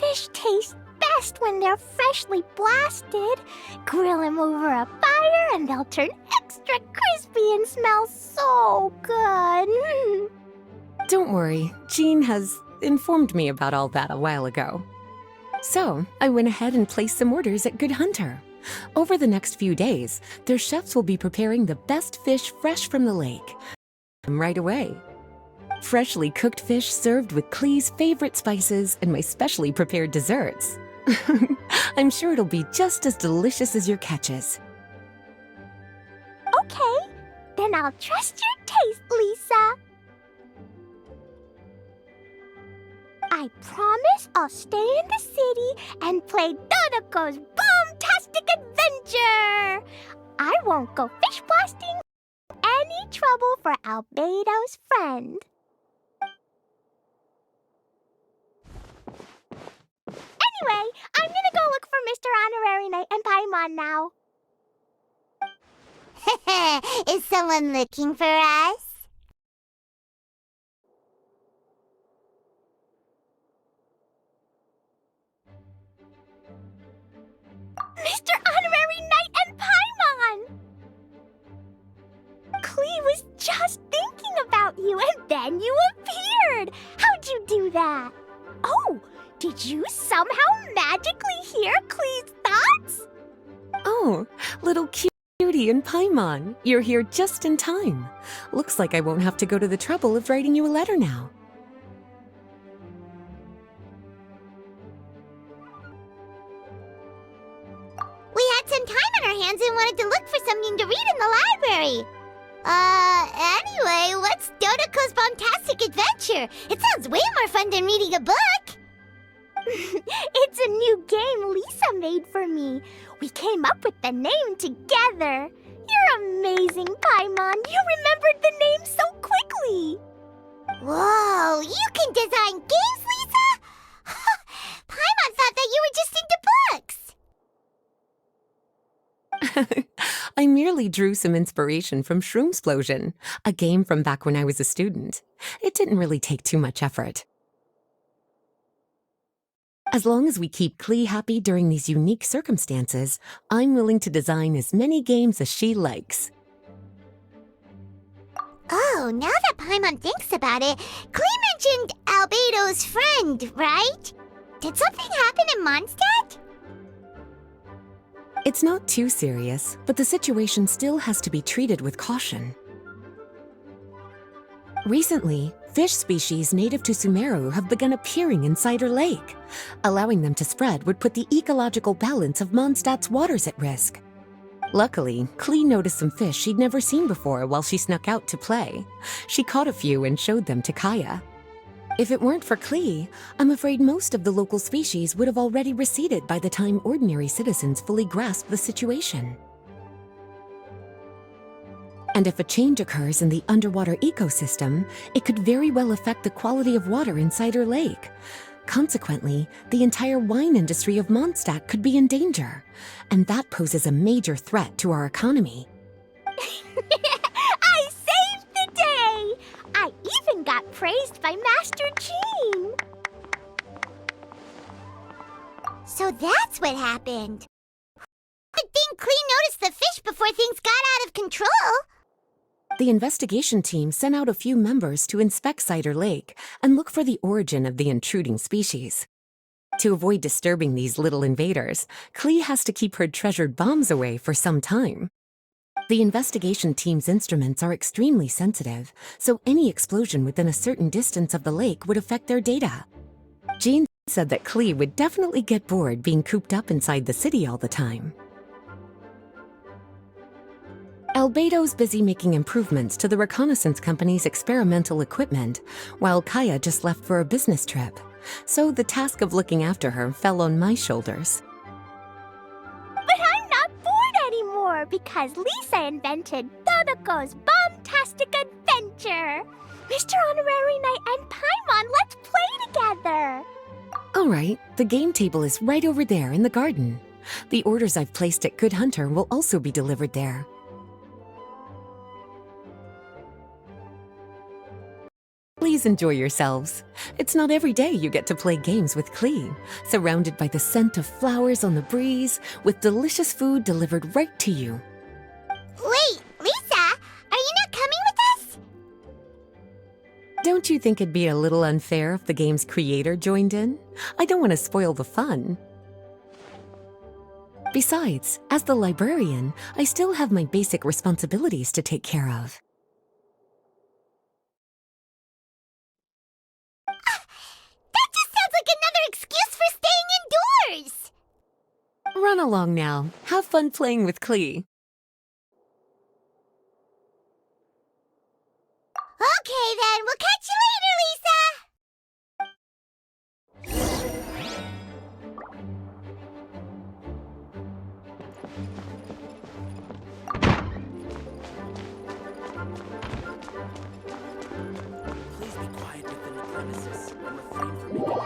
Fish taste best when they're freshly blasted. Grill them over a fire and they'll turn extra crispy and smell so good. Don't worry, Jean has informed me about all that a while ago. So, I went ahead and placed some orders at Good Hunter. Over the next few days, their chefs will be preparing the best fish fresh from the lake. Right away. Freshly cooked fish served with Klee's favorite spices and my specially prepared desserts. I'm sure it'll be just as delicious as your catches. Okay, then I'll trust your taste, Lisa. I promise I'll stay in the city and play Dodoco's boom-tastic adventure. I won't go fish blasting. Any trouble for Albedo's friend. Anyway, I'm gonna go look for Mr. Honorary Knight and Paimon now. Is someone looking for us? Mr. Honorary Knight and Paimon! Klee was just thinking about you and then you appeared! How'd you do that? Oh, did you somehow magically hear Klee's thoughts? Oh, little cutie and Paimon, you're here just in time. Looks like I won't have to go to the trouble of writing you a letter now. We had some time on our hands and wanted to look for something to read in the library. Anyway, what's Dodoco's Bombastic Adventure? It sounds way more fun than reading a book. It's a new game Lisa made for me. We came up with the name together. You're amazing, Paimon. You remembered the name so quickly. Whoa, you can design games, Lisa? Paimon thought that you were just into books. I merely drew some inspiration from Shroomsplosion, a game from back when I was a student. It didn't really take too much effort. As long as we keep Klee happy during these unique circumstances, I'm willing to design as many games as she likes. Oh, now that Paimon thinks about it, Klee mentioned Albedo's friend, right? Did something happen in Mondstadt? It's not too serious, but the situation still has to be treated with caution. Recently, fish species native to Sumeru have begun appearing in Cider Lake. Allowing them to spread would put the ecological balance of Mondstadt's waters at risk. Luckily, Klee noticed some fish she'd never seen before while she snuck out to play. She caught a few and showed them to Kaya. If it weren't for Klee, I'm afraid most of the local species would have already receded by the time ordinary citizens fully grasped the situation. And if a change occurs in the underwater ecosystem, it could very well affect the quality of water in Cider Lake. Consequently, the entire wine industry of Mondstadt could be in danger, and that poses a major threat to our economy. I saved the day! I even got praised by Master Jean. So that's what happened. Good thing Klee noticed the fish before things got out of control. The investigation team sent out a few members to inspect Cider Lake and look for the origin of the intruding species. To avoid disturbing these little invaders, Klee has to keep her treasured bombs away for some time. The investigation team's instruments are extremely sensitive, so any explosion within a certain distance of the lake would affect their data. Jean said that Klee would definitely get bored being cooped up inside the city all the time. Albedo's busy making improvements to the reconnaissance company's experimental equipment, while Kaya just left for a business trip. So the task of looking after her fell on my shoulders. But I'm not bored anymore because Lisa invented Dodoco's Bombastic Adventure. Mr. Honorary Knight and Paimon, let's play together. All right, the game table is right over there in the garden. The orders I've placed at Good Hunter will also be delivered there. Please Please enjoy yourselves. It's not every day you get to play games with Klee, surrounded by the scent of flowers on the breeze, with delicious food delivered right to you. Wait, Lisa, are you not coming with us? Don't you think it'd be a little unfair if the game's creator joined in? I don't want to spoil the fun. Besides, as the librarian, I still have my basic responsibilities to take care of. That just sounds like another excuse for staying indoors! Run along now. Have fun playing with Klee. Okay then, we'll catch you later, Lisa! Please be quiet within the premises and refrain from making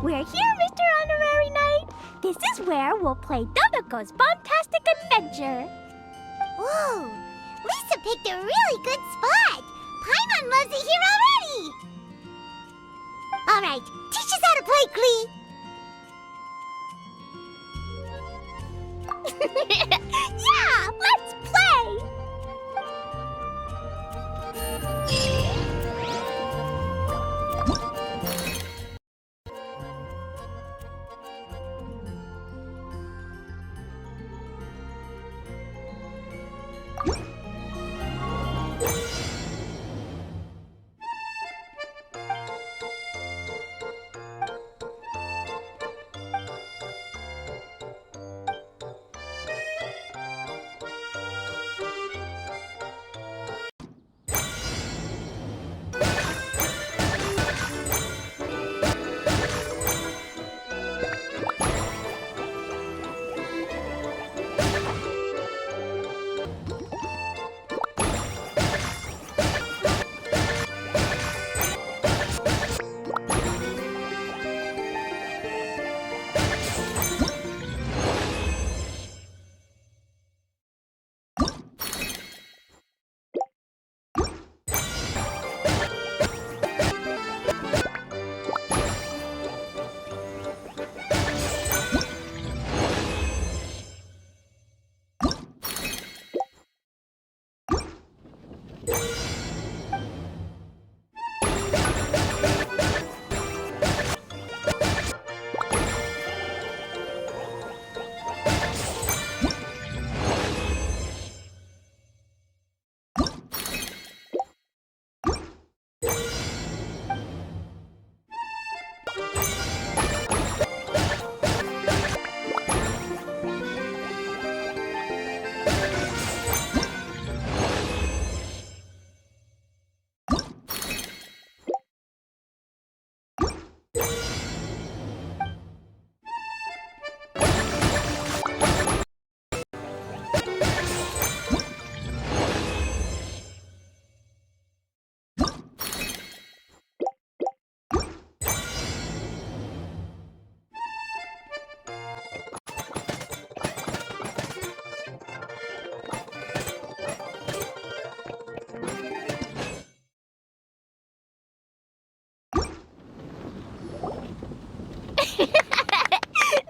We're here, Mr. Honorary Knight. This is where we'll play Dodoco's Bombtastic Adventure. Whoa, Lisa picked a really good spot! Paimon loves it here already! Alright, teach us how to play, Klee! Yeah, let's play!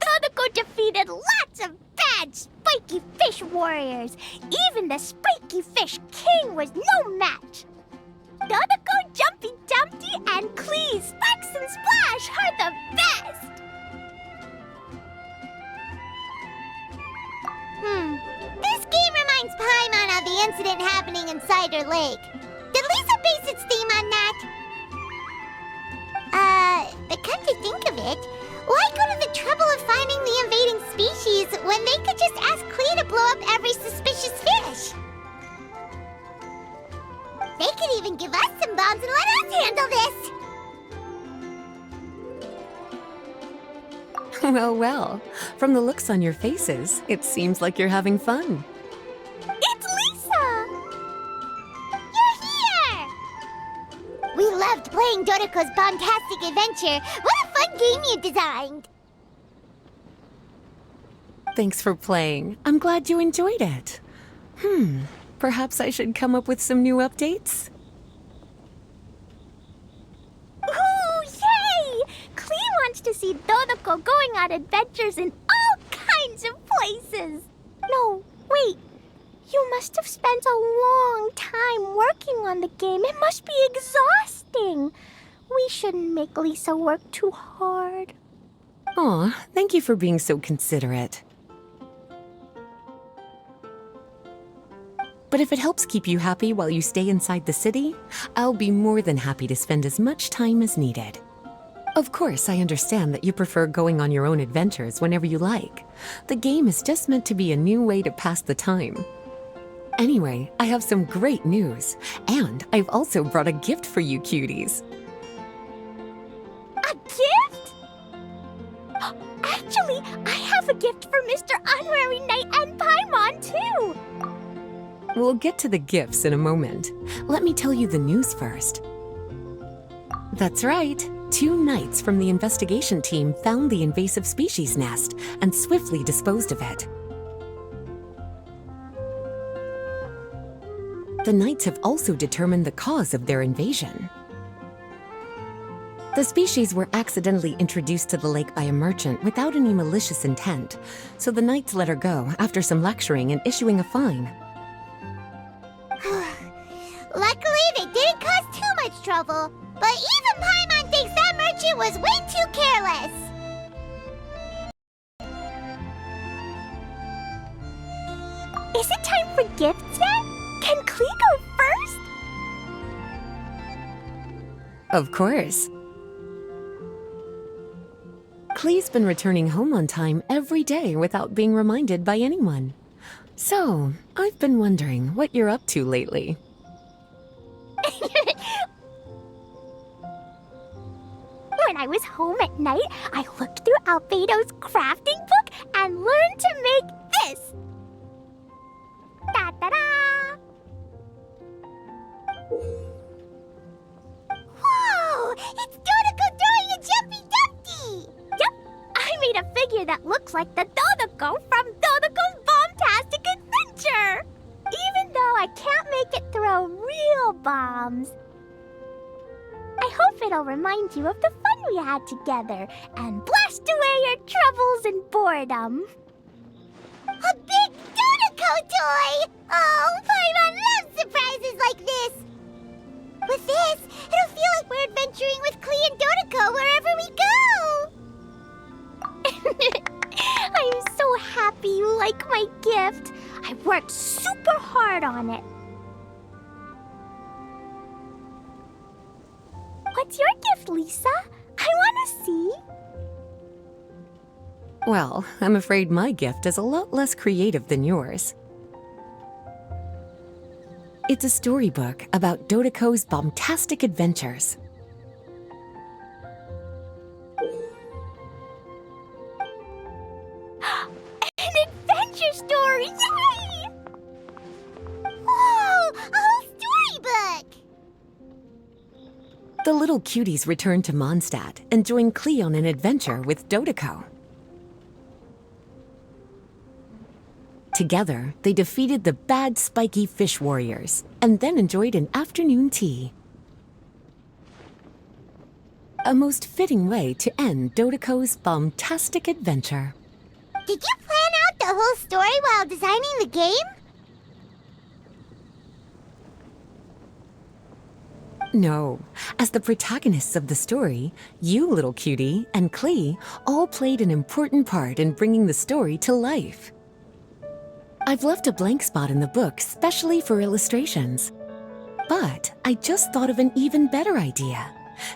Dodoco defeated lots of bad spiky fish warriors. Even the spiky fish king was no match. Dodoco, Jumpy Dumpty, and Klee Sparks and Splash are the best. This game reminds Paimon of the incident happening in Cider Lake. Did Lisa base its theme on that? But come to think of it, why go to the trouble of finding the invading species when they could just ask Klee to blow up every suspicious fish? They could even give us some bombs and let us handle this! Well, well. From the looks on your faces, it seems like you're having fun. It's Lisa! We loved playing Dodoko's Bombastic Adventure. What a fun game you designed! Thanks for playing. I'm glad you enjoyed it. Perhaps I should come up with some new updates? Ooh, yay! Klee wants to see Dodoko going on adventures in all kinds of places. No, wait. You must have spent a long time working on the game. It must be exhausting. We shouldn't make Lisa work too hard. Aw, thank you for being so considerate. But if it helps keep you happy while you stay inside the city, I'll be more than happy to spend as much time as needed. Of course, I understand that you prefer going on your own adventures whenever you like. The game is just meant to be a new way to pass the time. Anyway, I have some great news, and I've also brought a gift for you cuties. A gift? Actually, I have a gift for Mr. Honorary Knight and Paimon, too. We'll get to the gifts in a moment. Let me tell you the news first. That's right. 2 knights from the investigation team found the invasive species nest and swiftly disposed of it. The knights have also determined the cause of their invasion. The species were accidentally introduced to the lake by a merchant without any malicious intent, so the knights let her go after some lecturing and issuing a fine. Luckily, they didn't cause too much trouble. But even Paimon thinks that merchant was way too careless. Is it time for gifts yet? Can Klee go first? Of course. Klee's been returning home on time every day without being reminded by anyone. So, I've been wondering what you're up to lately. When I was home at night, I looked through Albedo's crafting book and learned to make this. Da-da-da! Whoa! It's Dodoko throwing a Jumpy Dumpty! Yep, I made a figure that looks like the Dodoko from Dodoko's Bombastic Adventure! Even though I can't make it throw real bombs. I hope it'll remind you of the fun we had together and blast away your troubles and boredom. A big Dodoko toy! Oh, Paimon loves surprises like this! With this, it'll feel like we're adventuring with Klee and Dodoko wherever we go! I'm so happy you like my gift. I worked super hard on it. What's your gift, Lisa? I want to see. Well, I'm afraid my gift is a lot less creative than yours. It's a storybook about Dodoko's bombastic adventures. An adventure story! Yay! Whoa! A whole storybook! The little cuties return to Mondstadt and join Klee on an adventure with Dodoko. Together, they defeated the bad spiky fish warriors and then enjoyed an afternoon tea. A most fitting way to end Dodoko's bombastic adventure. Did you plan out the whole story while designing the game? No, as the protagonists of the story, you, little cutie, and Klee all played an important part in bringing the story to life. I've left a blank spot in the book specially for illustrations. But I just thought of an even better idea.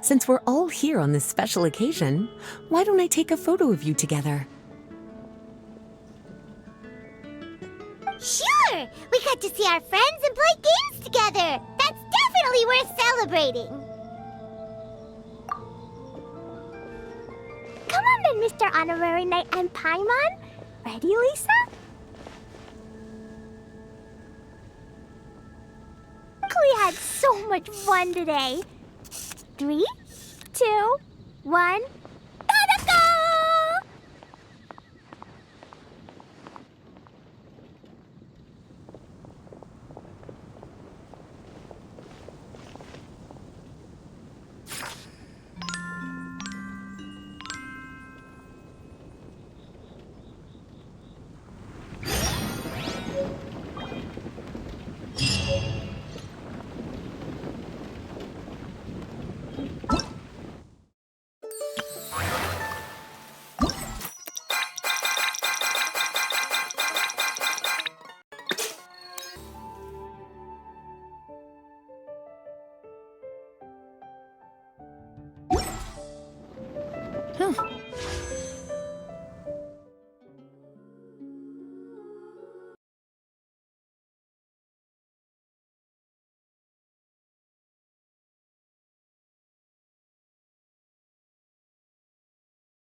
Since we're all here on this special occasion, why don't I take a photo of you together? Sure! We got to see our friends and play games together! That's definitely worth celebrating! Come on then, Mr. Honorary Knight and Paimon. Ready, Lisa? Klee had so much fun today. 3, 2, 1,